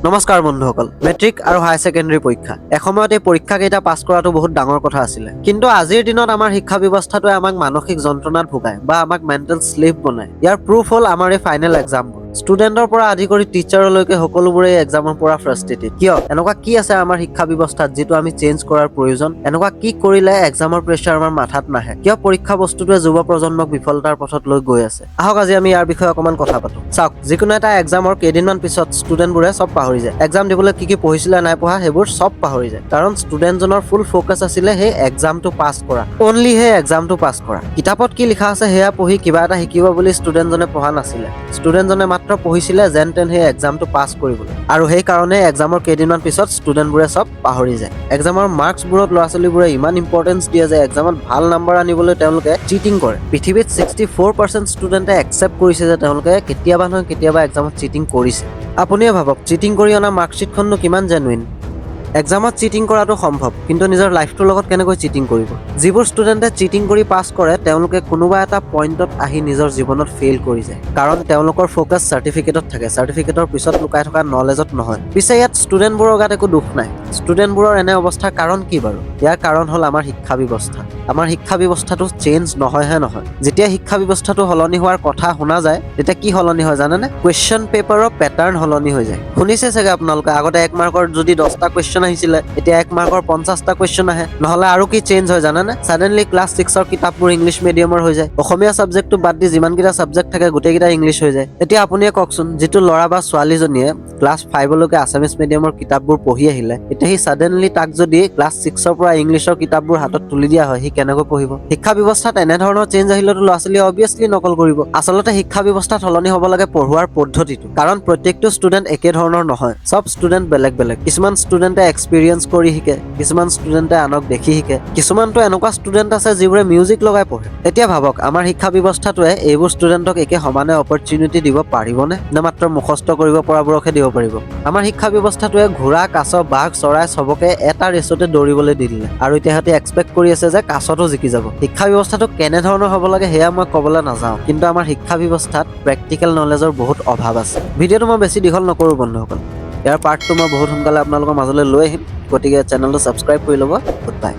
নমস্কাৰ বন্ধুসকল, মেট্ৰিক আৰু হাই ছেকেণ্ডাৰী পৰীক্ষা এসময়ত এই পৰীক্ষাকেইটা পাছ কৰাটো বহুত ডাঙৰ কথা আছিলে। কিন্তু আজিৰ দিনত আমাৰ শিক্ষা ব্যৱস্থাটোৱে আমাক মানসিক যন্ত্ৰণাত ভুগায় বা আমাক মেণ্টেল স্লেভ বনায়। ইয়াৰ প্ৰুফ হ'ল আমাৰ এই ফাইনেল এক্সামবোৰ। ষ্টুডেণ্টৰ পৰা আদি কৰি টিচাৰলৈকে সকলোবোৰে এই এক্সামৰ পৰা ফ্ৰাষ্ট্ৰেটেড। কিয়? এনেকুৱা কি আছে আমাৰ শিক্ষা ব্যৱস্থাত যিটো আমি চেঞ্জ কৰাৰ প্ৰয়োজন? এনেকুৱা কি কৰিলে এক্সামৰ প্ৰেছাৰ আমাৰ মাথাত নাহে? কিয় পৰীক্ষা বস্তুটোৱে যুৱ প্ৰজন্মক বিফলতাৰ পথত লৈ গৈ আছে? আহক আজি আমি ইয়াৰ বিষয়ে অকণমান কথা পাতো। চাওক, যিকোনো এটা এক্সামৰ কেইদিনমান পিছত ষ্টুডেণ্টবোৰে চব পাহৰি যায়। এক্সাম দিবলৈ কি পঢ়িছিলে নাই পঢ়া সেইবোৰ চব পাহৰি যায়। কাৰণ ষ্টুডেণ্টজনৰ ফুল ফ'কাছ আছিলে সেই এক্সামটো পাছ কৰা, অনলি সেই এক্সামটো পাছ কৰা। কিতাপত কি লিখা আছে সেয়া পঢ়ি কিবা এটা শিকিব বুলি ষ্টুডেণ্টজনে পঢ়া নাছিলে। ষ্টুডেণ্টজনে মাত্ৰ পঢ়িছিলে যেন তেন সেই এক্সামটো পাছ কৰিবলৈ। আৰু সেইকাৰণে এক্সামৰ কেইদিনমান পিছত ষ্টুডেণ্টবোৰে চব পাহৰি যায়। এক্সামৰ মাৰ্কছবোৰত ল'ৰা ছোৱালীবোৰে ইমান ইম্পৰ্টেঞ্চ দিয়ে যে এক্সামত ভাল নাম্বাৰ আনিবলৈ তেওঁলোকে চিটিং কৰে। পৃথিৱীত 64% ষ্টুডেণ্টে একচেপ্ট কৰিছে যে তেওঁলোকে কেতিয়াবা নহয় কেতিয়াবা এক্সামত চিটিং কৰিছে। আপুনিয়ে ভাবক, চিটিং কৰি অনা মাৰ্কশ্বিটখননো কিমান জেনুইন? এক্সামত চিটিং কৰাটো সম্ভৱ, কিন্তু নিজৰ লাইফটোৰ লগত কেনেকৈ চিটিং কৰিব? যিবোৰ ষ্টুডেণ্টে চিটিং কৰি পাছ কৰে তেওঁলোকে কোনোবা এটা পইণ্টত আহি নিজৰ জীৱনত ফেইল কৰি যায়। কাৰণ তেওঁলোকৰ ফ'কাছ চাৰ্টিফিকেটত থাকে, চাৰ্টিফিকেটৰ পিছত লুকাই থকা নলেজত নহয়। পিছে ইয়াত ষ্টুডেণ্টবোৰৰ গাত একো দুখ নাই। ষ্টুডেণ্টবোৰৰ এনে অৱস্থাৰ কাৰণ কি বাৰু? ইয়াৰ কাৰণ হ'ল আমাৰ শিক্ষা ব্যৱস্থা। আমাৰ শিক্ষা ব্যৱস্থাটো চেঞ্জ নহয়হে নহয়। যেতিয়া শিক্ষা ব্যৱস্থাটো সলনি হোৱাৰ কথা শুনা যায় তেতিয়া কি সলনি হয় জানেনে? কুৱেশ্যন পেপাৰৰ পেটাৰ্ণ সলনি হৈ যায়। শুনিছে চাগে আপোনালোকে, আগতে 1 মাৰ্কৰ যদি 10টা কুৱেশ্যন আহিছিলে এতিয়া 1 মাৰ্কৰ 50টা কুৱেশ্যন আহে। নহ'লে আৰু কি চেঞ্জ হয় জানেনে? ছাডেনলি ক্লাছ 6ৰ কিতাপবোৰ ইংলিছ মিডিয়ামৰ হৈ যায়। অসমীয়া ছাবজেক্টটো বাদ দি যিমানকেইটা ছাবজেক্ট থাকে গোটেইকেইটা ইংলিছ হৈ যায়। এতিয়া আপুনিয়ে কওকচোন, যিটো ল'ৰা বা ছোৱালীজনীয়ে ক্লাছ 5লৈকে আছামিছ মিডিয়ামৰ কিতাপবোৰ পঢ়ি আহিলে, এতিয়া সি ছাডেনলি তাক যদি ক্লাছ 6ৰ পৰা ইংলিছৰ কিতাপবোৰ হাতত তুলি দিয়া হয় সি কেনেকৈ পঢ়িব? শিক্ষা ব্যৱস্থাত এনেধৰণৰ চেঞ্জ আহিলেতো ল'ৰা ছোৱালীয়ে অবভিয়াছলি নকল কৰিব। আচলতে শিক্ষা ব্যৱস্থাত সলনি হ'ব লাগে পঢ়োৱাৰ পদ্ধতিটো। কাৰণ প্ৰত্যেকটো ষ্টুডেণ্ট একে ধৰণৰ নহয়, চব ষ্টুডেণ্ট বেলেগ বেলেগ। কিছুমান ষ্টুডেণ্টে এক্সপিৰিয়েঞ্চ কৰি শিকে, কিছুমান ষ্টুডেণ্টে আনক দেখি শিকে, কিছুমানটো এনেকুৱা ষ্টুডেণ্ট আছে যিবোৰে মিউজিক লগাই পঢ়ে। এতিয়া ভাবক, আমাৰ শিক্ষা ব্যৱস্থাটোৱে এইবোৰ ষ্টুডেণ্টক একে সমানে অপৰচুনিটি দিব পাৰিবনে? নে মাত্ৰ মুখস্থ কৰিব পৰাবোৰকহে দিব পাৰিব? আমাৰ শিক্ষা ব্যৱস্থাটোৱে ঘোঁৰা, কাছ, বাঘ, চৰাই চবকে এটা ৰেচতে দৌৰিবলৈ দি দিলে, আৰু এতিয়া সিহঁতে এক্সপেক্ট কৰি আছে যে কাছতো জিকি যাব। শিক্ষা ব্যৱস্থাটো কেনেধৰণৰ হ'ব লাগে সেয়া মই ক'বলৈ নাযাওঁ, কিন্তু আমাৰ শিক্ষা ব্যৱস্থাত প্ৰেক্টিকেল নলেজৰ বহুত অভাৱ আছে। ভিডিঅ'টো মই বেছি দীঘল নকৰোঁ বন্ধুসকল, ইয়াৰ পাৰ্টটো মই বহুত সোনকালে আপোনালোকৰ মাজলৈ লৈ আহিম। গতিকে চেনেলটো ছাবস্ক্ৰাইব কৰি ল'ব। Good bye.